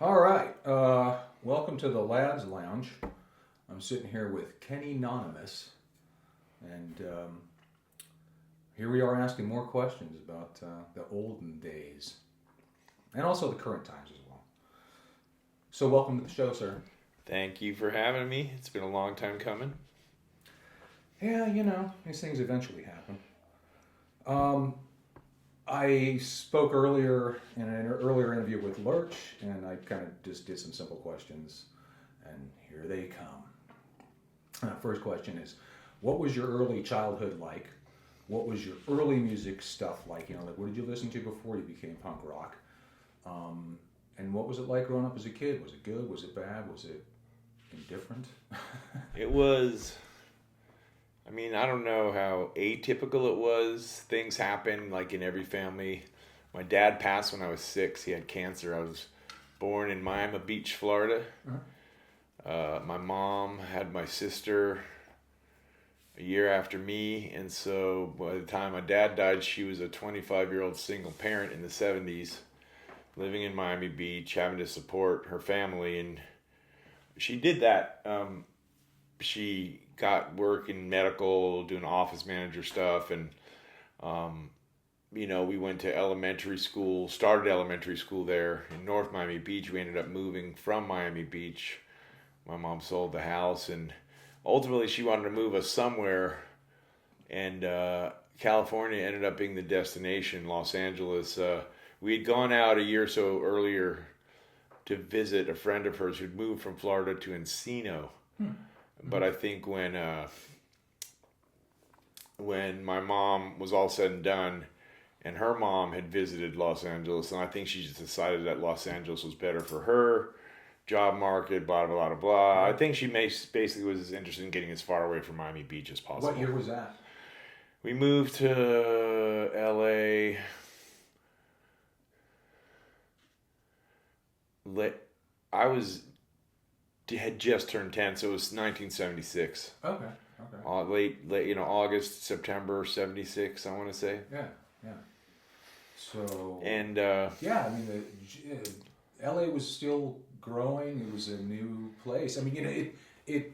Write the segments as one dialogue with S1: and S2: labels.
S1: All right. Welcome to the Lads Lounge. I'm sitting here with Kennynonymous, and here we are asking more questions about the olden days and also the current times as well. So, welcome to the show, sir.
S2: Thank you for having me. It's been a long time coming.
S1: Yeah, these things eventually happen. I spoke earlier in an earlier interview with Lurch, and I kind of just did some simple questions, and here they come. First question is, what was your early childhood like? What was your early music stuff like? Like what did you listen to before you became punk rock? And what was it like growing up as a kid? Was it good? Was it bad? Was it indifferent?
S2: It was, I don't know how atypical it was. Things happen like in every family. My dad passed when I was 6. He had cancer. I was born in Miami Beach, Florida. My mom had my sister a year after me, and so by the time my dad died, she was a 25-year-old single parent in the 70s, living in Miami Beach, having to support her family, and she did that. She got work in medical, doing office manager stuff, and we went to elementary school, started elementary school there in North Miami Beach. We ended up moving from Miami Beach. My mom sold the house, and ultimately she wanted to move us somewhere, and California ended up being the destination, Los Angeles. We had gone out a year or so earlier to visit a friend of hers who'd moved from Florida to Encino. But I think when my mom was all said and done, and her mom had visited Los Angeles, and I think she just decided that Los Angeles was better for her, job market, blah, blah, blah, blah. I think she basically was interested in getting as far away from Miami Beach as possible.
S1: What year was that?
S2: We moved to LA had just turned 10, so it was 1976.
S1: Okay.
S2: Late, August, September 76, I want to say.
S1: Yeah. So.
S2: And
S1: LA was still growing. It was a new place. It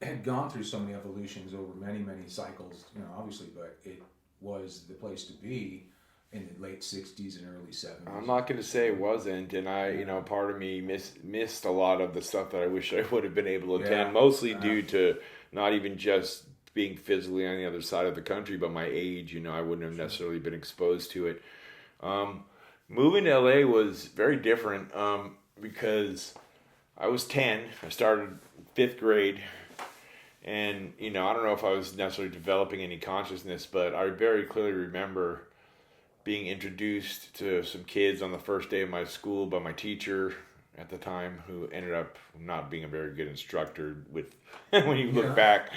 S1: had gone through so many evolutions over many, many cycles, obviously, but it was the place to be in the late 60s and early 70s.
S2: I'm not going to say it wasn't, and part of me missed a lot of the stuff that I wish I would have been able to attend, mostly due to not even just being physically on the other side of the country, but my age. I wouldn't have necessarily been exposed to it. Moving to LA was very different because I was 10. I started 5th grade, and I don't know if I was necessarily developing any consciousness, but I very clearly remember being introduced to some kids on the first day of my school by my teacher at the time, who ended up not being a very good instructor with when you look back.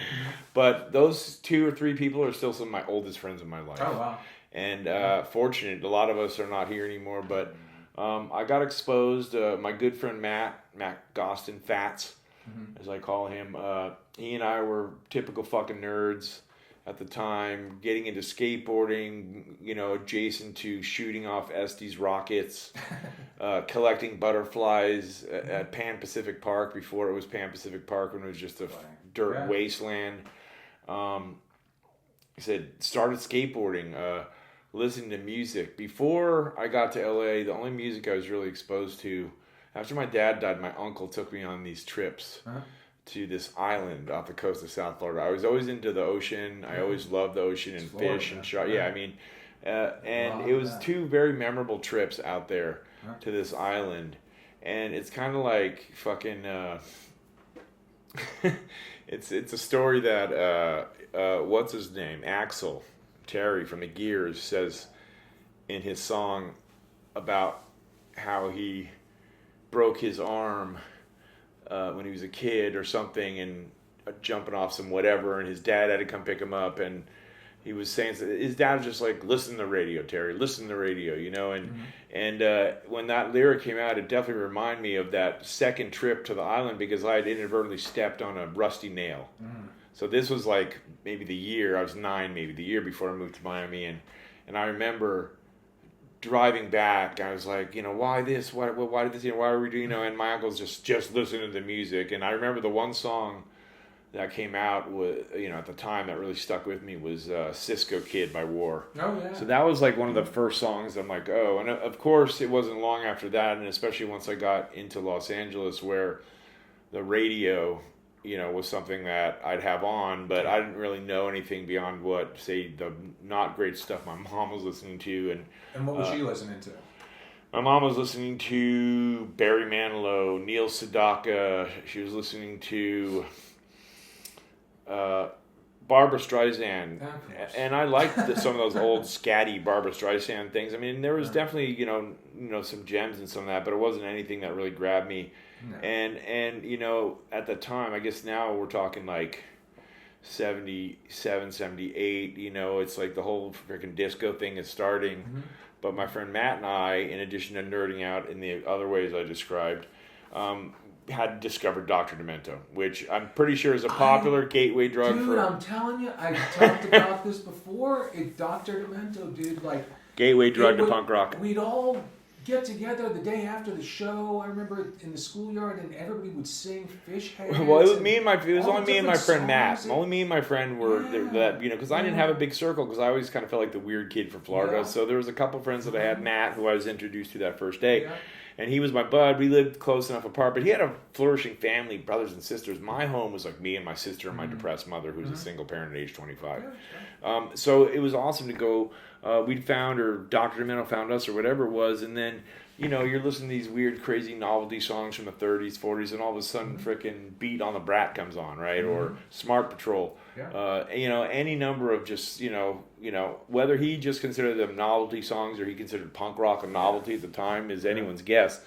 S2: But those 2 or 3 people are still some of my oldest friends in my life.
S1: Oh, wow.
S2: And fortunate, a lot of us are not here anymore, but I got exposed. My good friend Matt Gostin, Fats, as I call him, he and I were typical fucking nerds at the time, getting into skateboarding, adjacent to shooting off Estes rockets, collecting butterflies at Pan Pacific Park before it was Pan Pacific Park, when it was just a dirt wasteland. I said, started skateboarding, listening to music. Before I got to LA, the only music I was really exposed to, after my dad died, my uncle took me on these trips. To this island off the coast of South Florida. I was always into the ocean. I always loved the ocean and fish and shot. And it was 2 very memorable trips out there to this island. And it's kind of like fucking. It's a story that what's his name, Axel Terry from the Gears, says in his song about how he broke his arm when he was a kid or something, and jumping off some whatever, and his dad had to come pick him up, and he was saying, his dad was just like, listen to the radio, Terry, listen to the radio, and when that lyric came out, it definitely reminded me of that second trip to the island, because I had inadvertently stepped on a rusty nail. So this was like maybe the year, I was 9, maybe the year before I moved to Miami, and I remember driving back, I was like, why this? Why did this? Why are we doing? And my uncle's just listening to the music. And I remember the one song that came out with, at the time that really stuck with me was Cisco Kid by War.
S1: Oh, yeah.
S2: So that was like one of the first songs I'm like, oh. And of course, it wasn't long after that, and especially once I got into Los Angeles, where the radio, was something that I'd have on, but I didn't really know anything beyond what, say, the not great stuff my mom was listening to.
S1: And what was she listening to?
S2: My mom was listening to Barry Manilow, Neil Sedaka. She was listening to Barbra Streisand. And I liked some of those old scatty Barbra Streisand things. I mean, there was definitely, some gems and some of that, but it wasn't anything that really grabbed me. No. And at the time, I guess now we're talking like 77, 78, it's like the whole freaking disco thing is starting. Mm-hmm. But my friend Matt and I, in addition to nerding out in the other ways I described, had discovered Dr. Demento, which I'm pretty sure is a popular gateway drug.
S1: Dude, I'm telling you, I talked about this before. Dr. Demento, dude, like...
S2: Gateway drug to punk rock.
S1: We'd all get together the day after the show. I remember in the schoolyard, and everybody would sing Fish Heads.
S2: Well, it was only me and my friend Matt. Only me and my friend were that, because I didn't have a big circle, because I always kind of felt like the weird kid from Florida. Yeah. So there was a couple friends that I had, Matt, who I was introduced to that first day. Yeah. And he was my bud. We lived close enough apart, but he had a flourishing family, brothers and sisters. My home was like me and my sister and my depressed mother, who was a single parent at age 25. Yeah, sure. So it was awesome to go. We'd found, or Dr. Demento found us, or whatever it was, and then you're listening to these weird, crazy novelty songs from the 30s, 40s, and all of a sudden, frickin' Beat on the Brat comes on, right? Mm-hmm. Or Smart Patrol. Yeah. Any number of just, whether he just considered them novelty songs or he considered punk rock a novelty at the time is anyone's guess.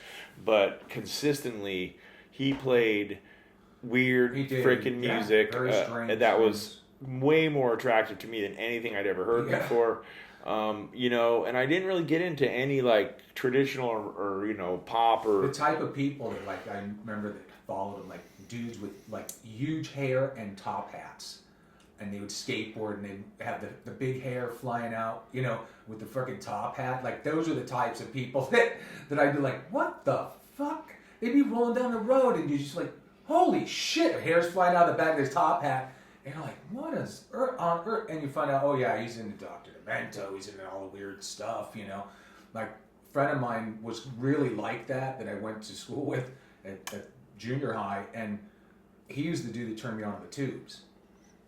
S2: But consistently, he played weird freaking music that was way more attractive to me than anything I'd ever heard before. And I didn't really get into any like traditional or pop or
S1: the type of people that like I remember that followed him, like dudes with like huge hair and top hats, and they would skateboard and they'd have the big hair flying out, with the freaking top hat. Like those are the types of people that I'd be like, what the fuck? They'd be rolling down the road and you're just like, holy shit, their hair's flying out of the back of his top hat. And you're like, what is on earth? And you find out, oh yeah, he's into Dr. Demento, he's into all the weird stuff, Like, a friend of mine was really like that I went to school with at junior high, and he was the dude that turned me on to the Tubes.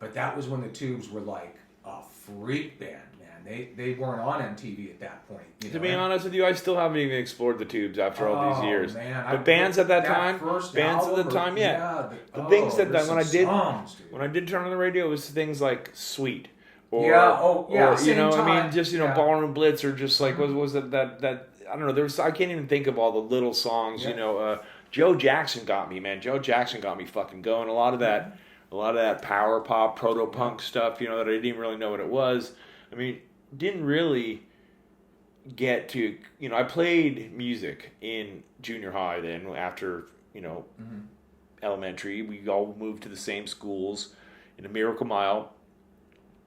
S1: But that was when the Tubes were like a freak band, man. They weren't on MTV at that point.
S2: To be honest with you, I still haven't even explored the Tubes after all these years.
S1: Man.
S2: But bands at that time,
S1: yeah.
S2: The things that when I did turn on the radio, it was things like Sweet. Or, Ballroom Blitz, or just like was it that I don't know. I can't even think of all the little songs. Yeah. Joe Jackson got me, man. Joe Jackson got me fucking going. A lot of that power pop, proto punk stuff. That I didn't even really know what it was. I mean, didn't really get to. I played music in junior high. Then after elementary, we all moved to the same schools in a Miracle Mile,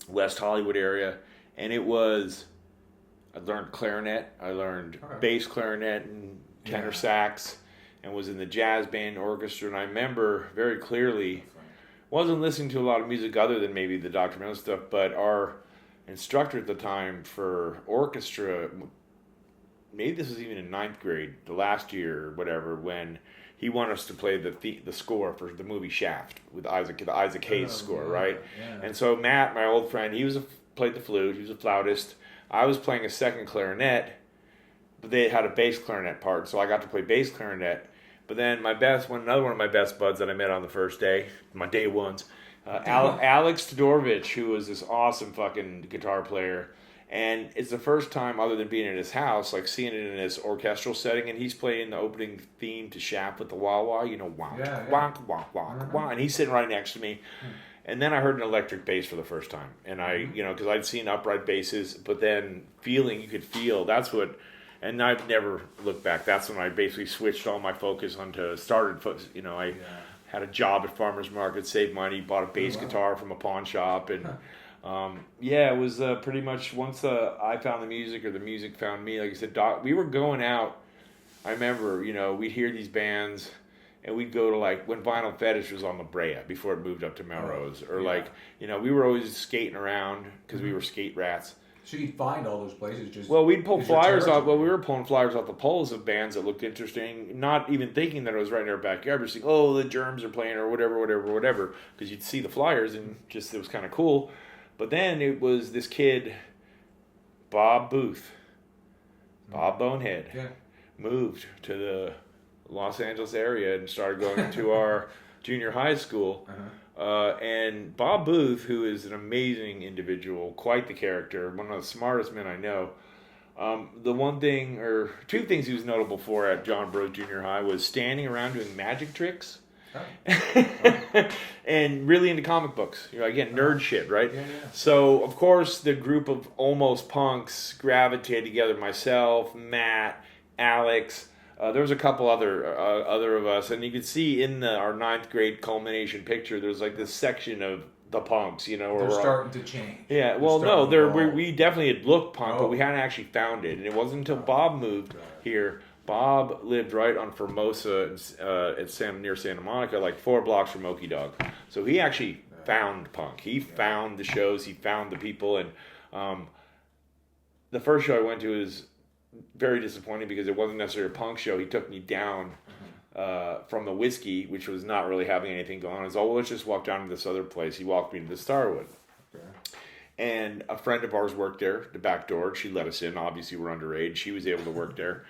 S2: West Hollywood area, and I learned clarinet, I learned bass clarinet and tenor sax, and was in the jazz band orchestra. And I remember very clearly, wasn't listening to a lot of music other than maybe the Dr. Demento stuff, but our instructor at the time for orchestra, maybe this was even in 9th grade, the last year or whatever, when he wanted us to play the score for the movie Shaft with the Isaac Hayes score, right? Yeah. And so Matt, my old friend, he played the flute. He was a flautist. I was playing a second clarinet, but they had a bass clarinet part, so I got to play bass clarinet. But then another one of my best buds that I met on the first day, my day ones, Alex Todorovich, who was this awesome fucking guitar player. And it's the first time, other than being at his house, like seeing it in his orchestral setting, and he's playing the opening theme to Shaft with the wah-wah, wonk, wonk, wonk, wonk, wonk, and he's sitting right next to me. And then I heard an electric bass for the first time, and I, because I'd seen upright basses, but then you could feel, and I've never looked back. That's when I basically switched all my focus I had a job at Farmer's Market, saved money, bought a bass guitar from a pawn shop, and Yeah, it was pretty much once I found the music or the music found me. Like I said, we were going out. I remember, we'd hear these bands, and we'd go to like when Vinyl Fetish was on La Brea before it moved up to Melrose, or we were always skating around because we were skate rats.
S1: So you'd find all those places just.
S2: Well, we'd pull flyers off. Well, we were pulling flyers off the poles of bands that looked interesting, not even thinking that it was right in our backyard. But thinking, oh, the Germs are playing, or whatever, because you'd see the flyers and just it was kind of cool. But then it was this kid, Bob Booth, Bob Bonehead, moved to the Los Angeles area and started going to our junior high school. And Bob Booth, who is an amazing individual, quite the character, one of the smartest men I know. The one thing, or two things he was notable for at John Bros Junior High was standing around doing magic tricks. And really into comic books. Again, nerd shit, right? Yeah. So, of course, the group of almost punks gravitated together. Myself, Matt, Alex. There was a couple other of us, and you could see in our 9th grade culmination picture, there's like this section of the punks,
S1: They're starting to change.
S2: Yeah, well, no, we definitely had looked punk, but we hadn't actually found it. And it wasn't until Bob moved here. Bob lived right on Formosa near Santa Monica, like 4 blocks from Okie Dog. So he actually found punk. He found the shows. He found the people. And the first show I went to was very disappointing because it wasn't necessarily a punk show. He took me down from the Whiskey, which was not really having anything going on. He was, well, let's just walk down to this other place. He walked me to the Starwood. Okay. And a friend of ours worked there, the back door. She let us in. Obviously, we're underage. She was able to work there.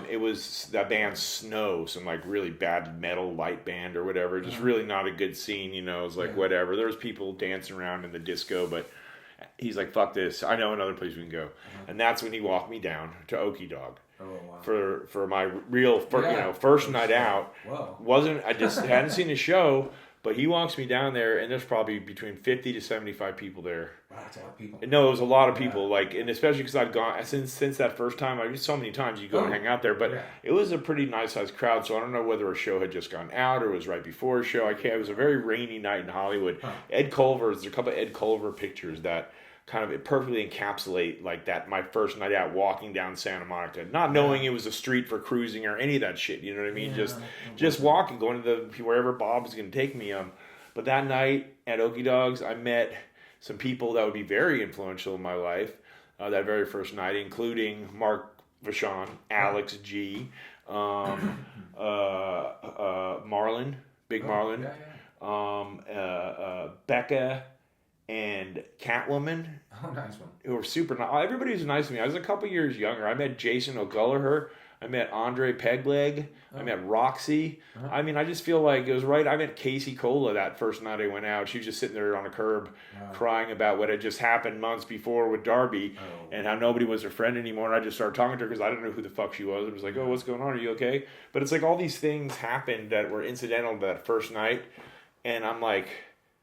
S2: It was that band Snow, some like really bad metal light band or whatever. Just really not a good scene, It was like whatever. There was people dancing around in the disco, but he's like, fuck this. I know another place we can go. And that's when he walked me down to Okie Dog. Oh, wow. For my real first night out. Wow. I just hadn't seen a show, but he walks me down there, and there's probably between 50 to 75 people there.
S1: Wow, that's a lot of people.
S2: No, it was a lot of people, and especially because I've gone since that first time. I so many times you go and hang out there, but it was a pretty nice sized crowd. So I don't know whether a show had just gone out or it was right before a show. It was a very rainy night in Hollywood. Ed Culver, there's a couple of Ed Culver pictures that kind of perfectly encapsulate like that. My first night out walking down Santa Monica, not knowing it was a street for cruising or any of that shit. You know what I mean? Just walking, going to wherever Bob was going to take me. But that night at Okie Dogs, I met some people that would be very influential in my life. That very first night, including Mark Vachon, Alex G, Marlon, Big Marlon, Becca, and Catwoman.
S1: Oh, nice one.
S2: Who were super nice. Everybody was nice to me. I was a couple years younger. I met Jason O'Gulliher. I met Andre Pegleg. I met Roxy. I mean, I just feel like it was right. I met Casey Cola that first night I went out. She was just sitting there on a curb crying about what had just happened months before with Darby and how nobody was her friend anymore. And I just started talking to her because I didn't know who the fuck she was. It was like, oh, what's going on? Are you okay? But it's like all these things happened that were incidental to that first night. And I'm like,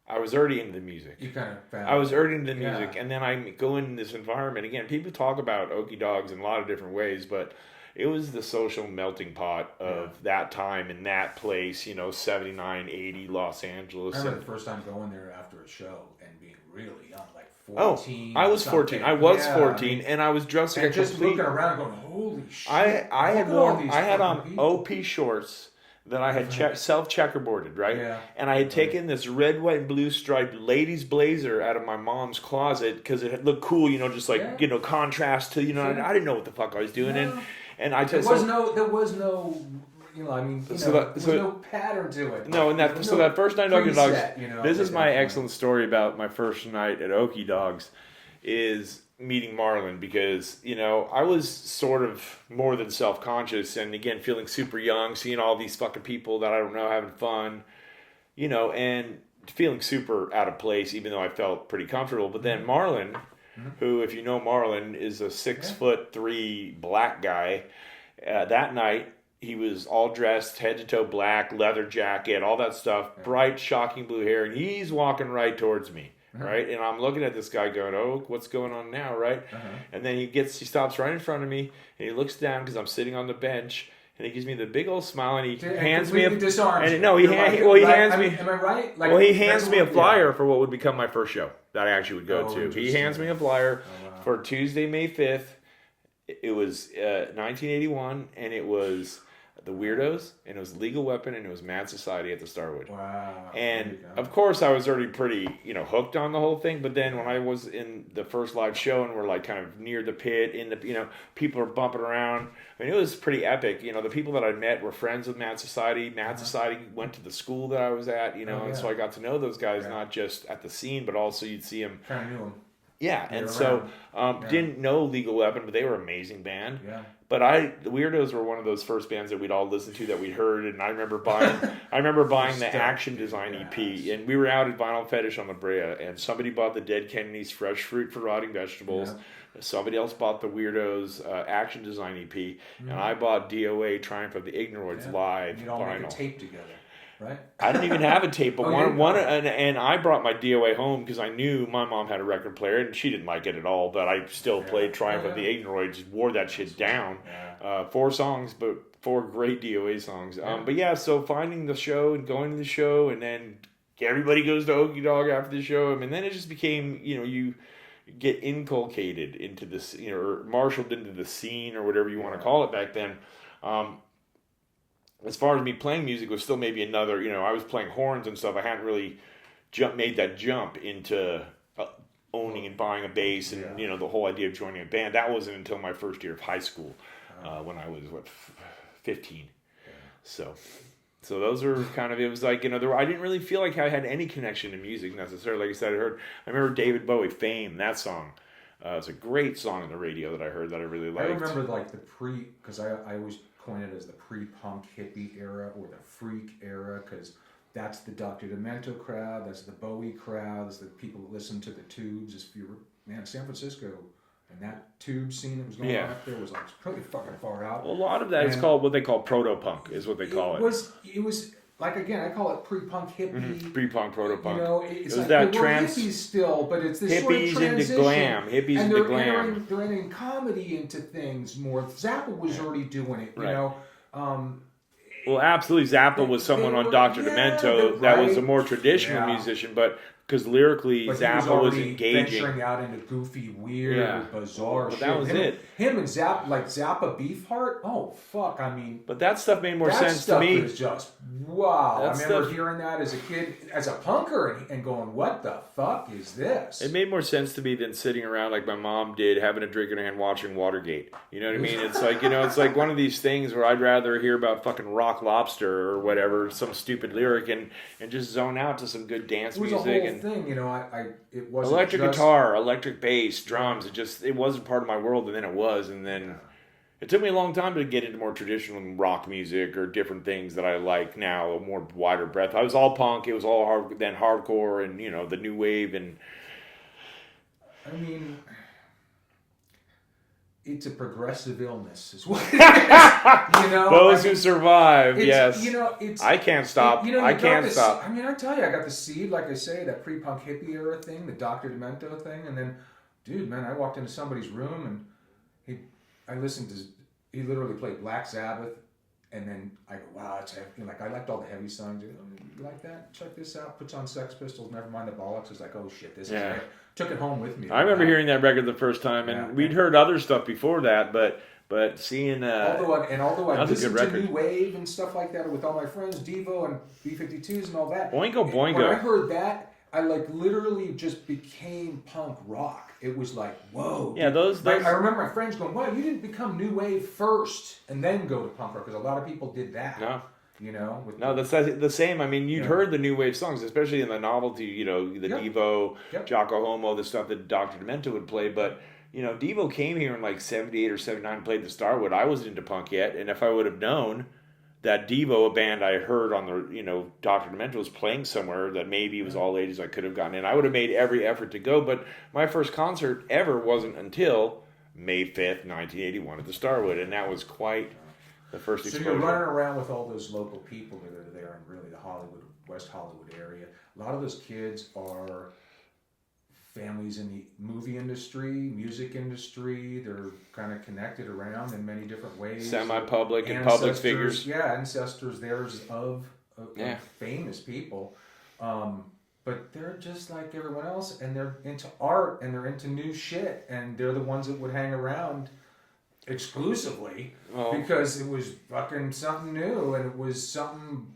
S2: I was already into the music.
S1: You kind of found
S2: I was already into the music. And then I go in this environment. Again, people talk about Okie Dogs in a lot of different ways, but it was the social melting pot of that time and that place, 79, 80 Los Angeles.
S1: I remember the first time going there after a show and being really young, like 14.
S2: I was 14. I was 14, and I was dressed like a
S1: just looking around going, holy shit.
S2: I had on OP shorts that I had self-checkerboarded, right? Yeah. And I had taken this red, white, and blue striped ladies blazer out of my mom's closet because it looked cool, just like, contrast to, I didn't know what the fuck I was doing.
S1: No.
S2: And I just...
S1: There was no pattern to it.
S2: No, that first night at Okie Dogs, this is my excellent story about my first night at Okie Dogs, is meeting Marlon, because I was sort of more than self-conscious, and again feeling super young, seeing all these fucking people that I don't know having fun, and feeling super out of place, even though I felt pretty comfortable. But then Marlon, who, if you know Marlon, is a 6'3" black guy. That night he was all dressed head to toe black, leather jacket, all that stuff, bright, shocking blue hair, and he's walking right towards me. Right, and I'm looking at this guy going, oh, what's going on now, right? And then he stops right in front of me, and he looks down because I'm sitting on the bench, And he gives me the big old smile, and he
S1: Dude,
S2: hands me a
S1: disarms
S2: and no, he
S1: right,
S2: hands me.
S1: Am I right? Like,
S2: Well, he hands me a flyer
S1: yeah.
S2: for what would become my first show that I actually would go to. He hands me a flyer for Tuesday, May 5th. It was 1981, and it was the Weirdos, and it was Legal Weapon, and it was Mad Society at the Starwood.
S1: Wow.
S2: And of course, I was already pretty, hooked on the whole thing. But then when I was in the first live show, and we're like kind of near the pit, in the, people are bumping around. I mean, it was pretty epic. The people that I met were friends with Mad Society. Mad Society went to the school that I was at, and so I got to know those guys not just at the scene, but also you'd see them.
S1: Kind of knew them.
S2: Yeah, and so didn't know Legal Weapon, but they were an amazing band.
S1: Yeah.
S2: But the Weirdos were one of those first bands that we'd all listened to, that we'd heard, and I remember buying the Action Design EP, and we were out at Vinyl Fetish on La Brea, and somebody bought the Dead Kennedys Fresh Fruit for Rotting Vegetables. Yeah. Somebody else bought the Weirdos Action Design EP, and I bought DOA Triumph of the Ignoroids live
S1: You'd all
S2: vinyl.
S1: make a tape together. Right?
S2: I didn't even have a tape, but and I brought my DOA home because I knew my mom had a record player, and she didn't like it at all, but I still played Triumph of the Ignoroids, wore that shit down. Yeah. 4 songs, but 4 great DOA songs. Yeah. So finding the show and going to the show, and then everybody goes to Okie Dog after the show, and then it just became, you get inculcated into this, or marshaled into the scene, or whatever you want to call it back then. As far as me playing music was still maybe another, I was playing horns and stuff. I hadn't really made that jump into owning and buying a bass and, the whole idea of joining a band. That wasn't until my first year of high school when I was, 15. Yeah. So those are kind of, it was like, I didn't really feel like I had any connection to music necessarily. Like I said, I remember David Bowie, Fame, that song. It's a great song on the radio that I heard that I really liked.
S1: I remember like because I always coined it as the pre-punk hippie era or the freak era, because that's the Dr. Demento crowd, that's the Bowie crowd, that's the people that listen to the Tubes. If you were, San Francisco, and that Tube scene that was going on up there was like pretty fucking far out.
S2: Well, a lot of that is called what they call proto-punk, is what they call it.
S1: It was like, again, I call it pre-punk hippie.
S2: Mm-hmm. Pre-punk, proto-punk.
S1: It's
S2: it was
S1: like
S2: that
S1: we're hippies still, but it's this sort of transition.
S2: Into glam. Hippies
S1: and
S2: into glam.
S1: They're entering comedy into things more. Zappa was already doing it, you know.
S2: Well, absolutely. Zappa was someone on Dr. Demento that was a more traditional musician, but because lyrically, Zappa was engaging.
S1: Venturing out into goofy, weird, bizarre shit.
S2: That was it.
S1: Him and Zappa, like Zappa Beefheart. Oh fuck! I mean,
S2: but that stuff made more sense to me.
S1: That stuff is just wow. I remember hearing that as a kid, as a punker, and going, "What the fuck is this?"
S2: It made more sense to me than sitting around like my mom did, having a drink in her hand, watching Watergate. You know what I mean? It's like it's like one of these things where I'd rather hear about fucking Rock Lobster or whatever, some stupid lyric, and just zone out to some good dance music and
S1: thing, it wasn't
S2: electric guitar, electric bass, drums. It wasn't part of my world, and then it was, and then it took me a long time to get into more traditional rock music or different things that I like now, a more wider breadth. I was all punk, it was all hardcore, and the new wave, and
S1: I mean, it's a progressive illness, is what it is.
S2: Those who survive, yes.
S1: It's
S2: I can't stop. I can't stop.
S1: I mean, I tell you, I got the seed, like I say, that pre-punk hippie era thing, the Dr. Demento thing, and then, dude, man, I walked into somebody's room and he literally played Black Sabbath, and then I go, wow, it's heavy. Like, I liked all the heavy songs. You like that? Check this out. Puts on Sex Pistols, Never Mind the Bollocks. It's like, oh shit, this is it. Took it home with me.
S2: I remember hearing that record the first time, and we'd heard other stuff before that, but seeing
S1: although I listened to new wave and stuff like that with all my friends, Devo and B-52s and all that.
S2: Boingo Boingo.
S1: When I heard that, I literally just became punk rock. It was like, whoa.
S2: Yeah, those.
S1: I remember my friends going, wow, you didn't become new wave first and then go to punk rock, because a lot of people did that.
S2: No.
S1: That's
S2: the same. I mean, you'd heard the new wave songs, especially in the novelty, the Devo, Jocko Homo, the stuff that Dr. Demento would play. But, Devo came here in like 78 or 79, played the Starwood. I wasn't into punk yet. And if I would have known that Devo, a band I heard on the, Dr. Demento was playing somewhere that maybe was all ages, I could have gotten in. I would have made every effort to go. But my first concert ever wasn't until May 5th, 1981 at the Starwood. And that was quite the first exposure.
S1: So you're running around with all those local people that are there in really the West Hollywood area. A lot of those kids are families in the movie industry, music industry. They're kind of connected around in many different ways.
S2: Semi-public and public figures.
S1: Yeah, ancestors theirs of famous people. But they're just like everyone else, and they're into art, and they're into new shit, and they're the ones that would hang around exclusively because it was fucking something new, and it was something,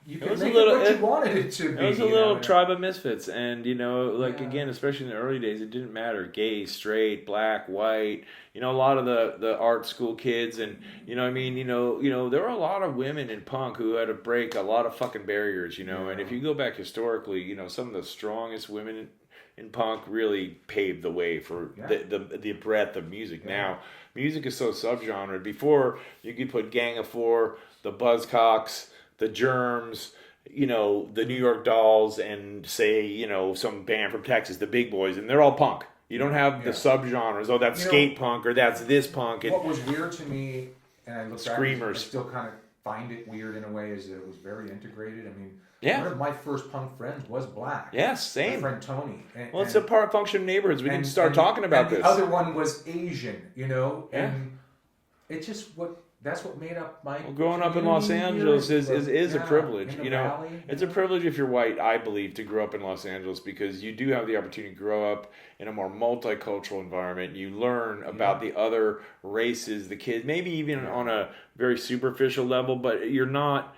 S1: you could make it what you wanted it to be.
S2: It was a little tribe of misfits, and again, especially in the early days, it didn't matter gay, straight, black, white. A lot of the art school kids, and there were a lot of women in punk who had to break a lot of fucking barriers. And if you go back historically, some of the strongest women in punk really paved the way for the breadth of music. Now, music is so subgenre. Before, you could put Gang of Four, the Buzzcocks, the Germs, the New York Dolls, and say, some band from Texas, the Big Boys, and they're all punk. You don't have the subgenres. Oh, that's skate punk, or that's this punk.
S1: What was weird to me, and I look
S2: Screamers.
S1: back, I still kind of find it weird in a way, is that it was very integrated. I mean, one of my first punk friends was black.
S2: Yes, same.
S1: My friend Tony.
S2: It's a part of function of neighborhoods. We can start talking about this.
S1: The other one was Asian, and it's just that's what made up my
S2: growing up in Los Angeles is a privilege.
S1: Valley,
S2: it's a privilege if you're white, I believe, to grow up in Los Angeles, because you do have the opportunity to grow up in a more multicultural environment. You learn about the other races, the kids, maybe even on a very superficial level, but you're not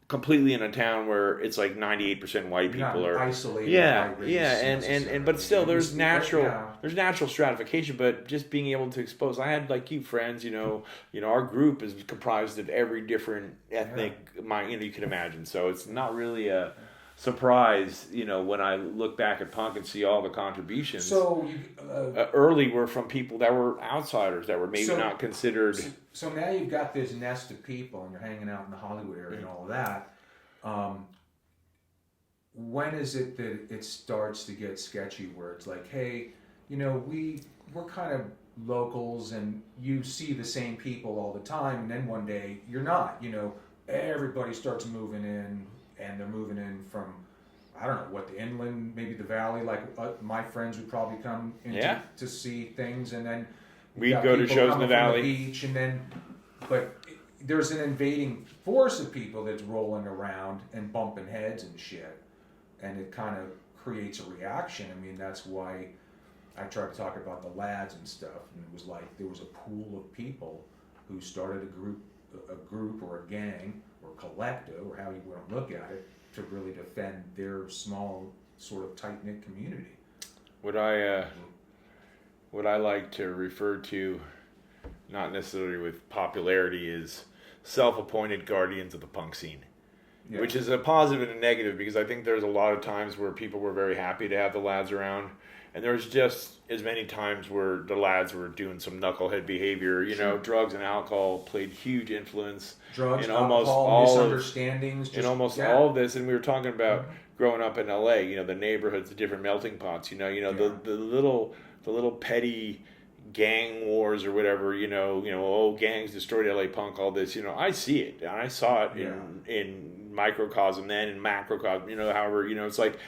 S2: completely in a town where it's like 98% white people are isolated. But still, there's natural stratification. But just being able to expose, I had like you friends. Our group is comprised of every different ethnic you can imagine. So it's not really a surprise, when I look back at punk and see all the contributions.
S1: So
S2: early were from people that were outsiders, that were maybe not considered.
S1: So now you've got this nest of people, and you're hanging out in the Hollywood area and all of that. When is it that it starts to get sketchy, where it's like, hey, we're kind of locals, and you see the same people all the time, and then one day you're not. Everybody starts moving in. And they're moving in from, I don't know, the inland, maybe the valley. Like my friends would probably come in to see things, and then
S2: we'd go to shows in the valley,
S1: beach, and then, but there's an invading force of people that's rolling around and bumping heads and shit, and it kind of creates a reaction. I mean, that's why I tried to talk about the lads and stuff, and it was like there was a pool of people who started a group or a gang or collective, or how you want to look at it, to really defend their small, sort of tight-knit community.
S2: What I like to refer to, not necessarily with popularity, is self-appointed guardians of the punk scene. Which is a positive and a negative, because I think there's a lot of times where people were very happy to have the lads around, and there's just as many times where the lads were doing some knucklehead behavior. Drugs and alcohol played huge influence
S1: in
S2: almost
S1: alcohol,
S2: all
S1: misunderstandings,
S2: all of this. And we were talking about growing up in LA. The neighborhoods, the different melting pots. The little petty gang wars or whatever. Gangs destroyed LA punk. All this. I see it, and I saw it in microcosm then, in macrocosm. However, it's like.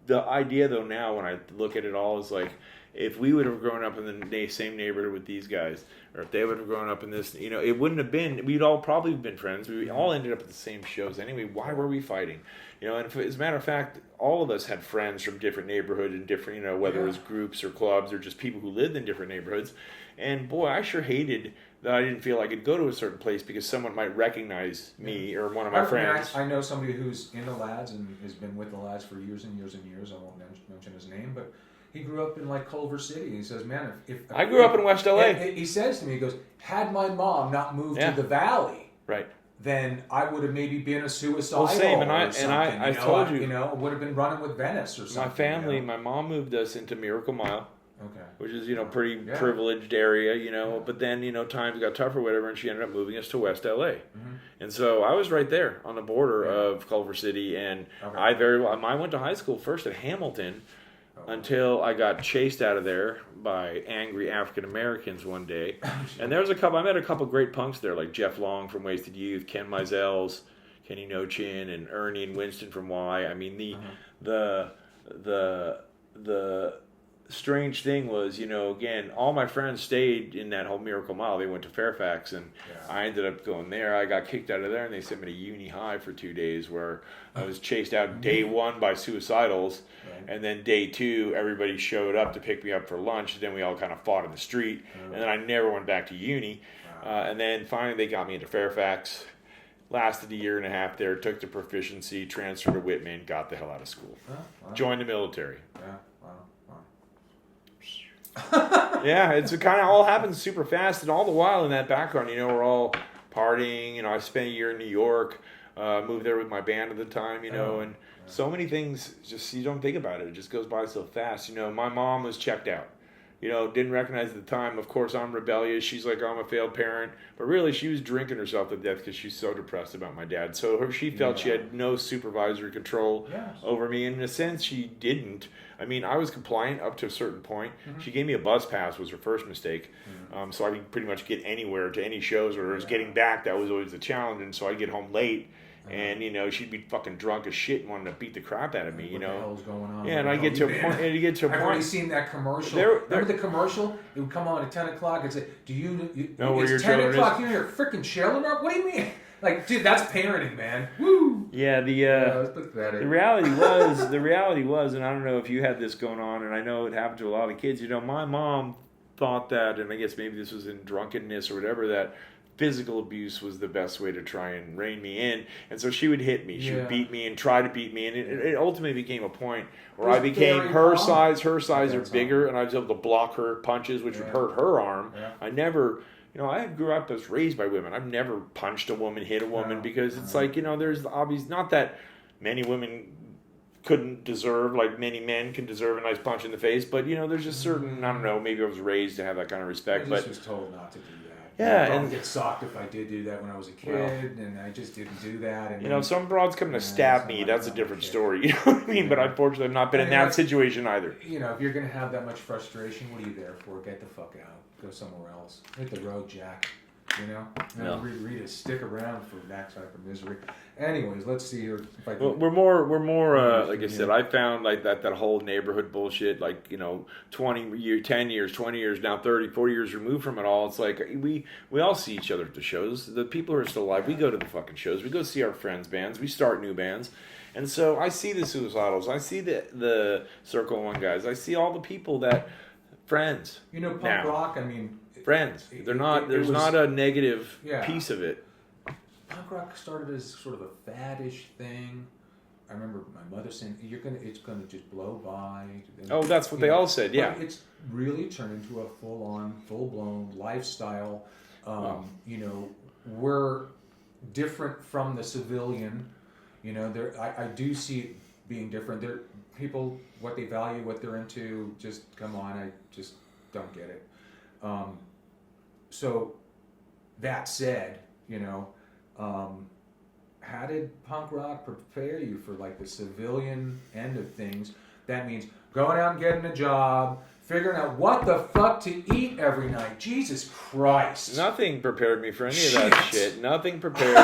S2: The idea, though, now when I look at it all, is like, if we would have grown up in the same neighborhood with these guys, or if they would have grown up in this, it wouldn't have been, we'd all probably been friends. We all ended up at the same shows anyway. Why were we fighting? And as a matter of fact, all of us had friends from different neighborhoods and different, whether it was groups or clubs or just people who lived in different neighborhoods. And boy, I sure hated that I didn't feel I could go to a certain place because someone might recognize me or one of my friends.
S1: I know somebody who's in the lads and has been with the lads for years and years and years. I won't mention his name, but he grew up in like Culver City. He says, man, if
S2: I grew up in West LA.
S1: He says to me, he goes, had my mom not moved to the valley, then I would have maybe been a suicidal.
S2: Well, same,
S1: I
S2: told you,
S1: would have been running with Venice or something.
S2: My family, my mom moved us into Miracle Mile.
S1: Okay.
S2: Which is, pretty privileged area, but then, times got tougher or whatever, and she ended up moving us to West LA. Mm-hmm. And so I was right there on the border of Culver City, and I went to high school first at Hamilton until I got chased out of there by angry African Americans one day. And I met a couple great punks there, like Jeff Long from Wasted Youth, Ken Mizels, Kenny No Chin, and Ernie and Winston from Y. I mean, the the strange thing was, again, all my friends stayed in that whole Miracle Mile. They went to Fairfax, and I ended up going there. I got kicked out of there, and they sent me to Uni High for 2 days, where I was chased out day 1 by suicidals, and then day 2, everybody showed up to pick me up for lunch. Then we all kind of fought in the street, and then I never went back to uni. And then finally, they got me into Fairfax. Lasted a year and a half there, took the proficiency, transferred to Whitman, got the hell out of school, joined the military. Yeah, it's kind of all happens super fast, and all the while in that background, we're all partying. I spent a year in New York, moved there with my band at the time, and so many things just you don't think about it. It just goes by so fast. My mom was checked out. Didn't recognize at the time. Of course, I'm rebellious. She's like, I'm a failed parent. But really, she was drinking herself to death because she's so depressed about my dad. So she felt she had no supervisory control over me. And in a sense, she didn't. I mean, I was compliant up to a certain point. She gave me a bus pass, was her first mistake. So I could pretty much get anywhere to any shows. Or getting back, that was always the challenge. And so I'd get home late. And she'd be fucking drunk as shit and wanting to beat the crap out of me.
S1: What the hell's going on?
S2: Yeah, and I get to a point.
S1: I've already seen that commercial. Remember the commercial? It would come on at 10 o'clock and say, "Do you
S2: know where your
S1: it's 10
S2: children
S1: o'clock.
S2: is?"
S1: You're freaking Sheldon. What do you mean? Like, dude, that's parenting, man. Woo.
S2: Yeah,
S1: it's pathetic.
S2: the reality was, and I don't know if you had this going on, and I know it happened to a lot of kids. My mom thought that, and I guess maybe this was in drunkenness or whatever, that physical abuse was the best way to try and rein me in, and so she would hit me, she would beat me and try to beat me, and it ultimately became a point where I became her size or bigger, and I was able to block her punches, which would hurt her arm. I never, I grew up as raised by women. I've never punched a woman, hit a woman, because it's like, there's obvious, not that many women couldn't deserve, like many men can deserve a nice punch in the face, but there's just certain, I don't know, maybe I was raised to have that kind of respect,
S1: I just was told not to do that.
S2: Yeah,
S1: and get socked if I did do that when I was a kid, and I just didn't do that. And
S2: some broads coming to stab me, that's a different story. You know what I mean? But unfortunately, I've not been in that situation either.
S1: If you're gonna have that much frustration, what are you there for? Get the fuck out. Go somewhere else. Hit the road, Jack. Rita, stick around for that type of misery. Anyways, let's see here. If I can,
S2: we're more like I said, I found like that whole neighborhood bullshit, like 10 years, 20 years, now 30, 40 years removed from it all. It's like we all see each other at the shows. The people who are still alive, we go to the fucking shows. We go see our friends' bands. We start new bands. And so I see the suicidals. I see the Circle One guys. I see all the people that friends.
S1: Punk rock. I mean,
S2: friends. They're not. There's not a negative piece of it.
S1: Punk rock started as sort of a faddish thing. I remember my mother saying, "It's gonna just blow by."
S2: Oh, that's what they all said. Yeah,
S1: but it's really turned into a full-blown lifestyle. We're different from the civilian. I do see it being different. There, people, what they value, what they're into. Just come on, I just don't get it. So that said, how did punk rock prepare you for like the civilian end of things? That means going out and getting a job, figuring out what the fuck to eat every night. Jesus Christ!
S2: Nothing prepared me for any of that shit. Nothing prepares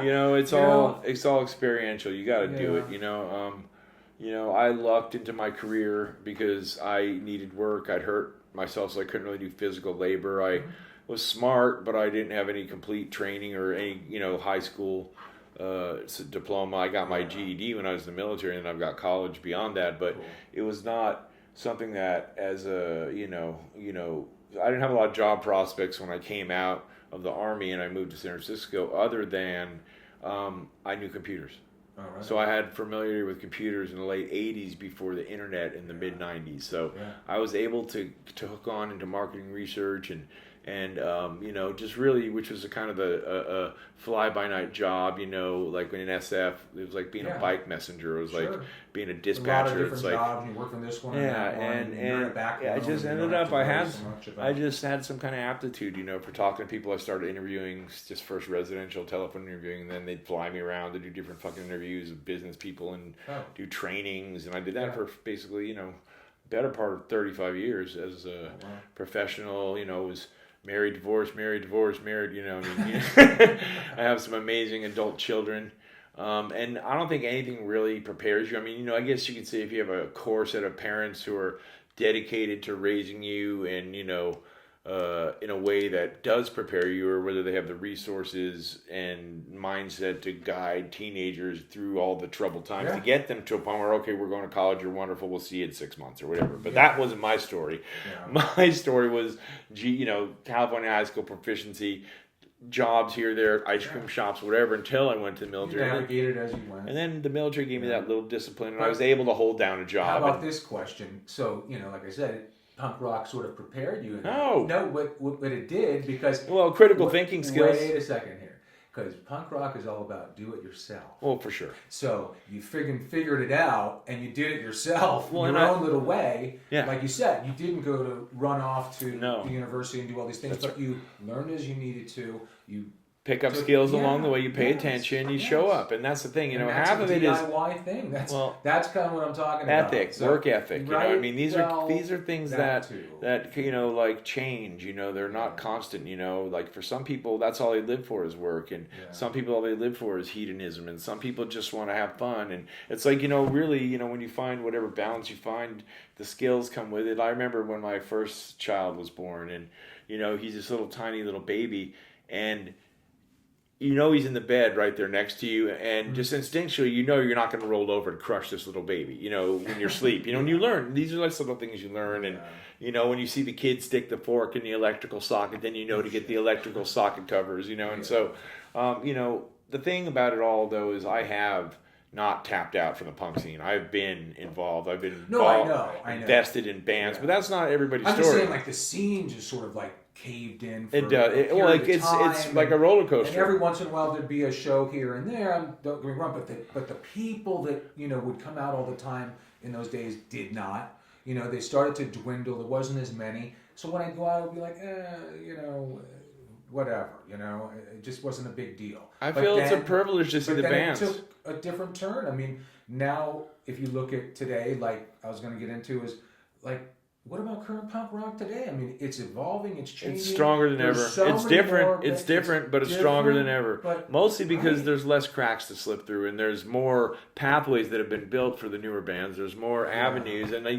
S2: you. It's all experiential. You got to do it. I lucked into my career because I needed work. I'd hurt myself, so I couldn't really do physical labor. I was smart, but I didn't have any complete training or any high school diploma. I got my GED when I was in the military, and I've got college beyond that, but it was not something that as a I didn't have a lot of job prospects when I came out of the Army and I moved to San Francisco, other than I knew computers. Right. So I had familiarity with computers in the late 80s before the internet in the mid 90s. So I was able to hook on into marketing research and just really, which was a kind of a fly-by-night job, like when in SF, it was like being a bike messenger. It was like being a dispatcher.
S1: A lot of different jobs. You work from this one and that one. And you're in a back room,
S2: I just ended up, I just had some kind of aptitude, for talking to people. I started interviewing, just first residential telephone interviewing, and then they'd fly me around to do different fucking interviews with business people and do trainings. And I did that for basically, better part of 35 years as a professional, was married, divorced, married, divorced, married, I have some amazing adult children. And I don't think anything really prepares you. I mean, I guess you could say if you have a core set of parents who are dedicated to raising you and, in a way that does prepare you, or whether they have the resources and mindset to guide teenagers through all the troubled times to get them to a point where, okay, we're going to college, you're wonderful, we'll see you in 6 months or whatever. But that wasn't my story. Yeah. My story was, California high school proficiency, jobs here, there, ice cream shops, whatever, until I went to the military.
S1: You navigated as you went.
S2: And then the military gave me that little discipline, and I was able to hold down a job.
S1: How about this question? So, like I said, punk rock sort of prepared you.
S2: No,
S1: what it did, because...
S2: Well, critical thinking skills.
S1: Wait a second here. Because punk rock is all about do it yourself.
S2: Well, for sure.
S1: So you figured it out, and you did it yourself in your own little way.
S2: Yeah.
S1: Like you said, you didn't go to run off to the university and do all these things, but you learned as you needed to. You
S2: pick up skills along the way. You pay attention. You show up, and that's the thing. Half of it is
S1: DIY thing. That's kind of what I'm talking about.
S2: Ethic, work ethic.
S1: Right?
S2: I mean, these are things that like change. They're not constant. Like for some people, that's all they live for is work, and some people all they live for is hedonism, and some people just want to have fun. And it's like really, when you find whatever balance you find, the skills come with it. I remember when my first child was born, and he's this little tiny little baby, and he's in the bed right there next to you, and just instinctually, you're not going to roll over and crush this little baby, when you're asleep. And you learn. These are like little things you learn. And, when you see the kid stick the fork in the electrical socket, then to get the electrical socket covers, And so, the thing about it all, though, is I have not tapped out from the punk scene. I've been involved. I've been invested in bands, but that's not everybody's story.
S1: I'm just saying, like, the scene just sort of, like, caved in.
S2: It does. It's like a roller coaster.
S1: And every once in a while there'd be a show here and there. Don't get me wrong, but the people that would come out all the time in those days did not. They started to dwindle. There wasn't as many. So when I go out, I'd be like, whatever. It just wasn't a big deal.
S2: I feel it's a privilege to see the bands.
S1: It took a different turn. I mean, now if you look at today, like I was going to get into, is like, what about current punk rock today? I mean, it's evolving, it's changing.
S2: It's stronger than ever. It's different, but it's stronger than ever. Mostly because there's less cracks to slip through, and there's more pathways that have been built for the newer bands. There's more avenues, and I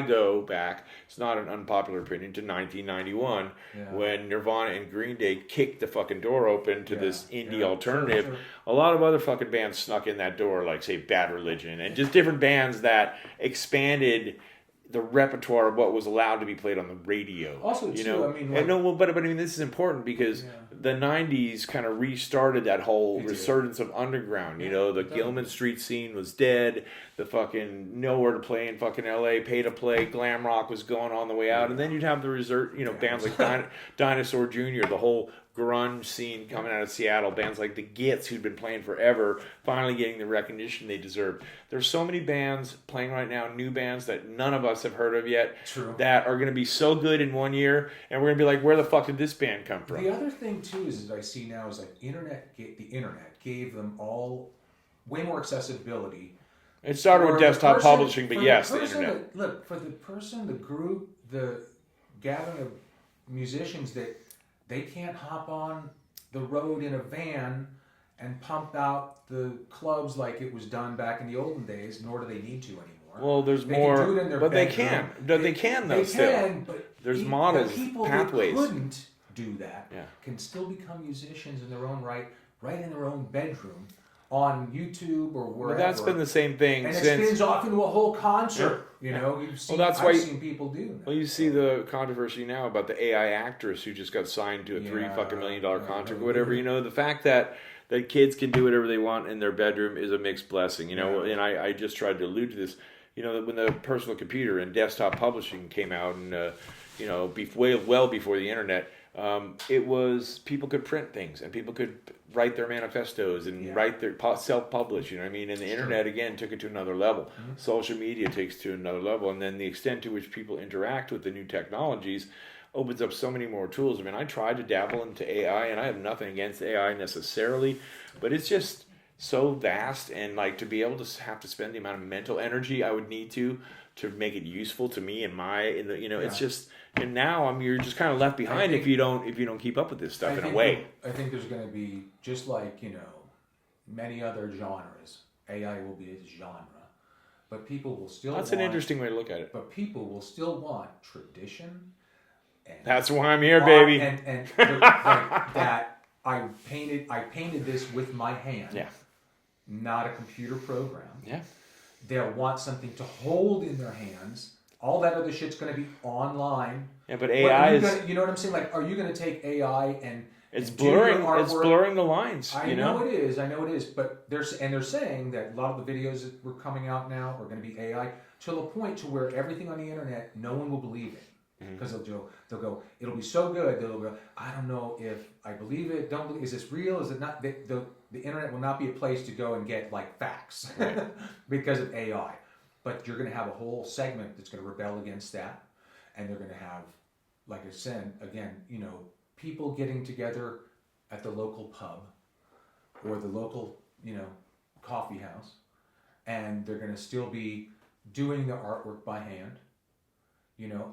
S2: go back. It's not an unpopular opinion to 1991 when Nirvana and Green Day kicked the fucking door open to this indie alternative. Sure. A lot of other fucking bands snuck in that door, like say Bad Religion, and just different bands that expanded the repertoire of what was allowed to be played on the radio.
S1: Also, too, I mean...
S2: but I mean, this is important because the 90s kind of restarted that whole resurgence of underground. The Gilman Street scene was dead. The fucking nowhere to play in fucking LA, pay to play, glam rock was going on the way out. And then you'd have the bands like Dinosaur Jr., the whole grunge scene coming out of Seattle, bands like the Gits, who'd been playing forever, finally getting the recognition they deserve. There's so many bands playing right now, new bands that none of us have heard of yet, that are going to be so good in 1 year, and we're going to be like, where the fuck did this band come from?
S1: The other thing, too, is I see now is like the internet gave them all way more accessibility.
S2: It started with desktop publishing, but yes, the internet.
S1: Look, for the person, the group, the gathering of musicians that they can't hop on the road in a van and pump out the clubs like it was done back in the olden days, nor do they need to anymore.
S2: Well, there's more, but they can. They can, though, still. But there's models, pathways.
S1: People that couldn't do that can still become musicians in their own right in their own bedroom, on YouTube or wherever.
S2: Well, that's been the same thing
S1: and
S2: since...
S1: it spins off into a whole concert. I've seen people do that.
S2: Well, you see the controversy now about the AI actress who just got signed to a $3 million contract or whatever. The fact that kids can do whatever they want in their bedroom is a mixed blessing. And I just tried to allude to this. When the personal computer and desktop publishing came out, and well before the internet, it was people could print things and people could write their manifestos and write their self-publish. And the internet again took it to another level. Mm-hmm. Social media takes it to another level, and then the extent to which people interact with the new technologies opens up so many more tools. I tried to dabble into AI, and I have nothing against AI necessarily, but it's just so vast, and like to be able to have to spend the amount of mental energy I would need to make it useful to me and it's just, and now you're just kind of left behind if you don't keep up with this stuff in a way.
S1: I think there's going to be, just like many other genres. AI will be a genre, but people will still.
S2: That's an interesting way to look at it.
S1: But people will still want tradition. And
S2: that's why I'm here, baby.
S1: And like that. I painted this with my hand.
S2: Yeah.
S1: Not a computer program.
S2: Yeah.
S1: They'll want something to hold in their hands. All that other shit's going to be online.
S2: Yeah, but AI is.
S1: You know what I'm saying? Like, are you going to take AI and
S2: it's blurring? It's blurring the lines.
S1: I know it is. But they're saying that a lot of the videos that were coming out now are going to be AI to the point to where everything on the internet, no one will believe it. Because they'll go, it'll be so good. They'll go, I don't know if I believe it. Don't believe. Is this real? Is it not? The internet will not be a place to go and get like facts because of AI. But you're going to have a whole segment that's going to rebel against that, and they're going to have, like I said, again, people getting together at the local pub or the local, coffee house, and they're going to still be doing the artwork by hand.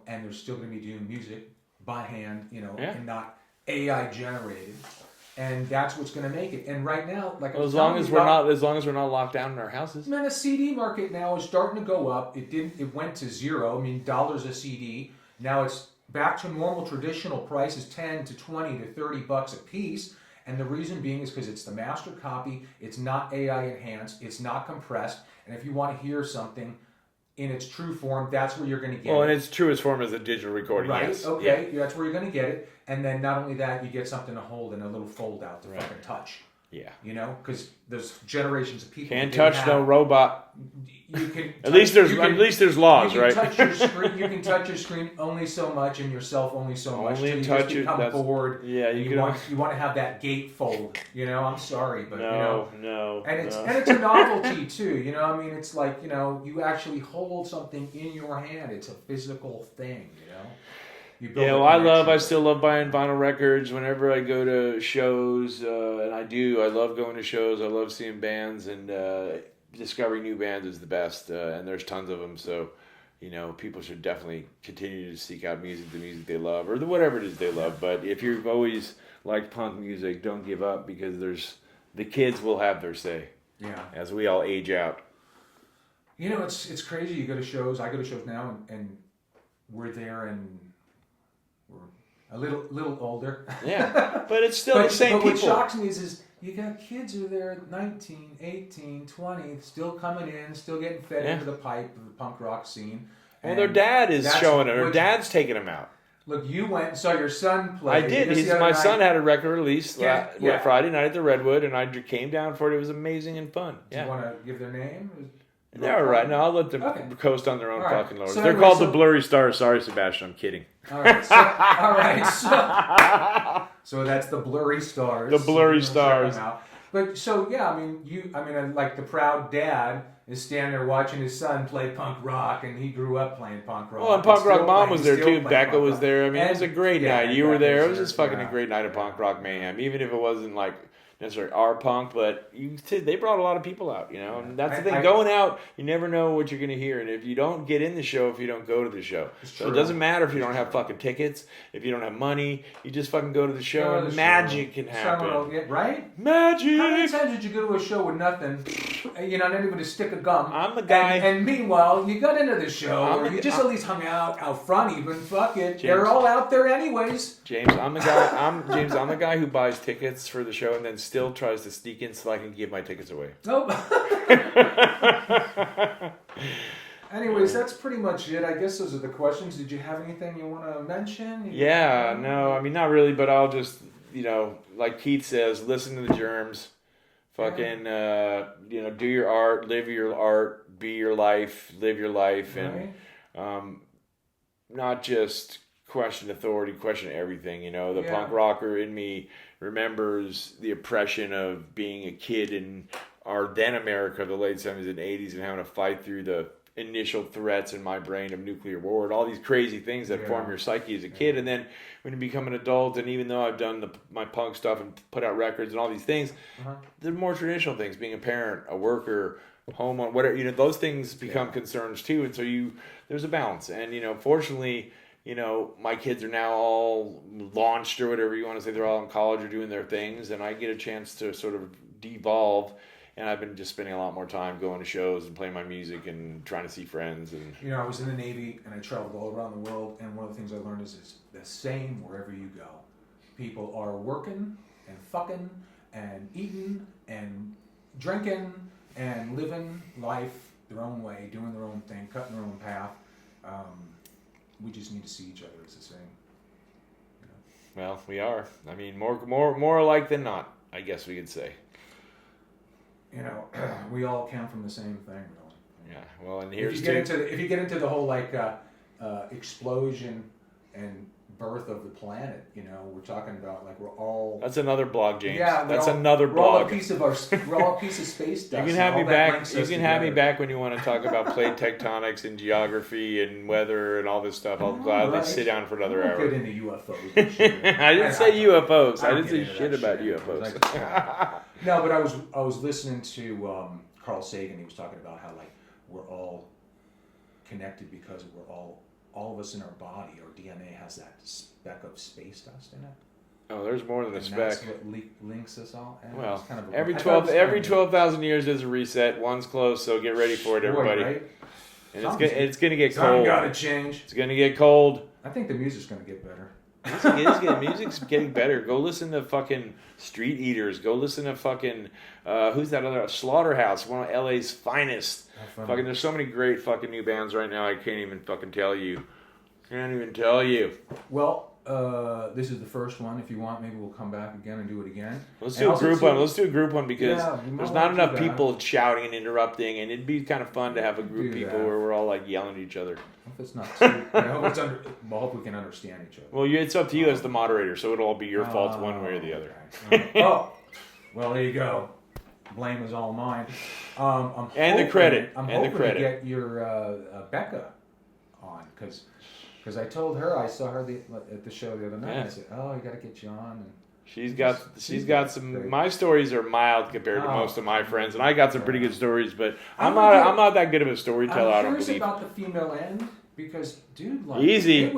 S1: And they're still going to be doing music by hand, and not AI generated, and that's what's going to make it. And right now, like
S2: as long as we're not locked down in our houses.
S1: Man, the CD market now is starting to go up. It went to zero. I mean, dollars a CD. Now it's back to normal traditional prices, 10 to 20 to $30 a piece. And the reason being is because it's the master copy. It's not AI enhanced. It's not compressed. And if you want to hear something in its true form, that's where you're going to get it.
S2: Well, in its truest form as a digital recording,
S1: right?
S2: Yes.
S1: Okay, that's where you're going to get it. And then not only that, you get something to hold and a little fold out to fucking touch.
S2: Yeah.
S1: Because there's generations of people.
S2: Can't touch no robot.
S1: You can
S2: at least there's laws,
S1: you can
S2: right?
S1: Touch your screen, you can touch your screen only so much and yourself only so much.
S2: Only
S1: you
S2: touch
S1: just
S2: it.
S1: become bored.
S2: Yeah,
S1: you want to have that gate fold. I'm sorry, but
S2: no.
S1: And it's a novelty too. It's like you actually hold something in your hand. It's a physical thing.
S2: I still love buying vinyl records whenever I go to shows, and I do. I love going to shows. I love seeing bands, and discovering new bands is the best, and there's tons of them. So, people should definitely continue to seek out the music they love, or whatever it is they love. But if you've always liked punk music, don't give up, because the kids will have their say.
S1: Yeah.
S2: As we all age out.
S1: It's crazy. You go to shows. I go to shows now, and we're there and. A little older.
S2: Yeah, but it's still the same people.
S1: What shocks me is you got kids who are there at 19, 18, 20, still coming in, still getting fed into the pipe of the punk rock scene.
S2: Well, their dad is showing it. Their dad's taking them out.
S1: Look, you went and saw your son play.
S2: I did. My son had a record release Friday night at the Redwood, and I came down for it. It was amazing and fun.
S1: Do you want to give their name?
S2: They're all right. No, I'll let them coast on their own fucking laurels.
S1: So
S2: they're called the Blurry Stars. Sorry, Sebastian. I'm kidding.
S1: All right. So that's the Blurry Stars.
S2: The Blurry Stars.
S1: But like the proud dad is standing there watching his son play punk rock, and he grew up playing punk rock.
S2: Well, and Punk Rock Mom was there too. Becca was there. I mean, it was a great night. You were there. It was just fucking a great night of punk rock mayhem. Even if it wasn't like necessarily our punk, but they brought a lot of people out, and that's the thing. Going out, you never know what you're going to hear, and if you don't get in the show, if you don't go to the show, so it doesn't matter if you don't have fucking tickets, if you don't have money, you just fucking go to the show, and magic can happen.
S1: Right?
S2: Magic!
S1: How many times did you go to a show with nothing, not even to stick a gum?
S2: I'm the guy.
S1: And meanwhile, you got into the show, or you just at least hung out front even, fuck it. James, they're all out there anyways.
S2: James, I'm the guy who buys tickets for the show and then still tries to sneak in so I can give my tickets away.
S1: Nope. Anyways, that's pretty much it. I guess those are the questions. Did you have anything you want to mention?
S2: No, I mean, not really, but I'll just, like Keith says, listen to the germs. Fucking, do your art, live your art, be your life, live your life, and not just question authority, question everything. The punk rocker in me remembers the oppression of being a kid in our then America, the late 70s and 80s, and having to fight through the initial threats in my brain of nuclear war and all these crazy things that form your psyche as a kid. And then when you become an adult, and even though I've done my punk stuff and put out records and all these things, the more traditional things, being a parent, a worker, home on whatever, those things become concerns too. And so there's a balance. And, fortunately, my kids are now all launched or whatever you want to say. They're all in college or doing their things, and I get a chance to sort of devolve. And I've been just spending a lot more time going to shows and playing my music and trying to see friends. And
S1: I was in the Navy and I traveled all around the world. And one of the things I learned is it's the same wherever you go. People are working and fucking and eating and drinking and living life their own way, doing their own thing, cutting their own path. We just need to see each other as the same.
S2: Well, we are. I mean, more alike than not, I guess we could say.
S1: We all come from the same thing, really.
S2: Yeah. Well, and here's
S1: if you get into the whole explosion and birth of the planet, we're talking about we're all.
S2: That's another blog, James.
S1: Yeah,
S2: that's another blog.
S1: We're all a piece of space dust.
S2: You can have me back. You can have me back when you want to talk about plate tectonics and geography and weather and all this stuff. I'll gladly sit down for another hour.
S1: Get into UFOs. And shit.
S2: I didn't say UFOs. I didn't say shit about UFOs.
S1: No, but I was listening to Carl Sagan. He was talking about how we're all connected because we're all of us in our body, our DNA has that speck of space dust in it.
S2: Oh, there's more than a speck.
S1: That's what links us all. And
S2: well,
S1: kind of
S2: every 12,000 years there's a reset. One's close, so get ready for it, everybody.
S1: Right?
S2: And it's gonna get cold.
S1: Something gotta change.
S2: It's gonna get cold.
S1: I think the music's gonna get better.
S2: Music's getting better. Go listen to fucking Street Eaters. Go listen to fucking who's that other Slaughterhouse, one of LA's finest. Fucking, there's so many great fucking new bands right now. I can't even fucking tell you.
S1: Well, this is the first one. If you want, maybe we'll come back again and do it again.
S2: Let's do a group one because there's not enough people shouting and interrupting, and it'd be kind of fun to have a group of people where we're all yelling at each other.
S1: I hope it's not too. I hope we can understand each other.
S2: Well, it's up to you as the moderator, so it'll all be your fault one way or the other.
S1: Okay. Oh, well, there you go. Blame is all mine. I'm hoping to get your Becca on because I told her I saw her at the show the other night. Yeah. I said, "Oh, I got to get you on." And she's got some.
S2: Great. My stories are mild compared to most of my friends, and I got some pretty good stories. But I'm not that good of a storyteller. I don't believe.
S1: About the female end. Because, dude,
S2: easy.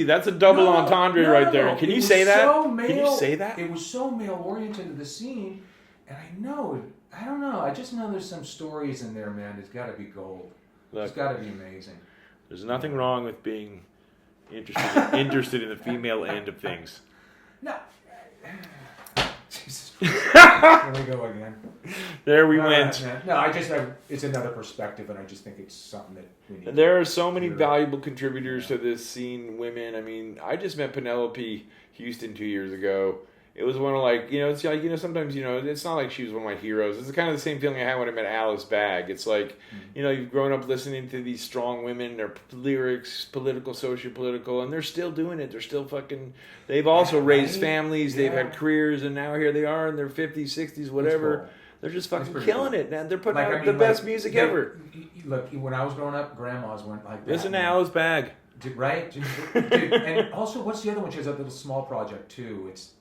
S2: That's a double entendre right there. Can you say that? Can you say that?
S1: It was so male-oriented to the scene, and I don't know. I just know there's some stories in there, man. It's got to be gold. It's got to be amazing.
S2: There's nothing wrong with being interested in the female end of things.
S1: No. Jesus Christ. Here we go again.
S2: There we went.
S1: No, it's another perspective, and I just think it's something that we need.
S2: There are so many valuable contributors to this scene, women. I mean, I just met Penelope Houston 2 years ago. It was one of it's sometimes, it's not like she was one of my heroes. It's kind of the same feeling I had when I met Alice Bagg. It's like, you've grown up listening to these strong women, their lyrics, political, socio-political, and they're still doing it. They're still they've also raised families, they've had careers, and now here they are in their 50s, 60s, whatever. Cool. They're just fucking killing it, man. They're putting out the best music ever.
S1: Look, when I was growing up, grandmas weren't like that.
S2: Listen to Alice Bagg.
S1: Right? Dude, and also, what's the other one? She has a little small project, too. It's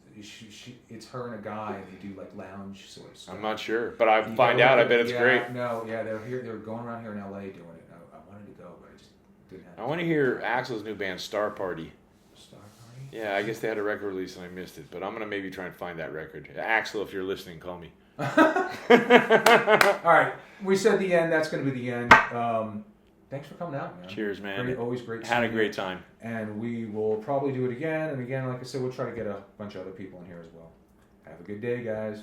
S1: her and a guy, and they do lounge sort of stuff.
S2: I'm not sure, but I find out. I bet it's great.
S1: No, they're here. They're going around here in LA doing it. I wanted to go, but I just didn't have.
S2: I want to hear Axl's new band, Star Party.
S1: Star Party?
S2: Yeah, I guess they had a record release and I missed it, but I'm gonna maybe try and find that record. Axl, if you're listening, call me.
S1: All right, we said the end. That's going to be the end. Thanks for coming out, man.
S2: Cheers, man.
S1: Always great.
S2: Had a great time.
S1: And we will probably do it again and again. Like I said, we'll try to get a bunch of other people in here as well. Have a good day, guys.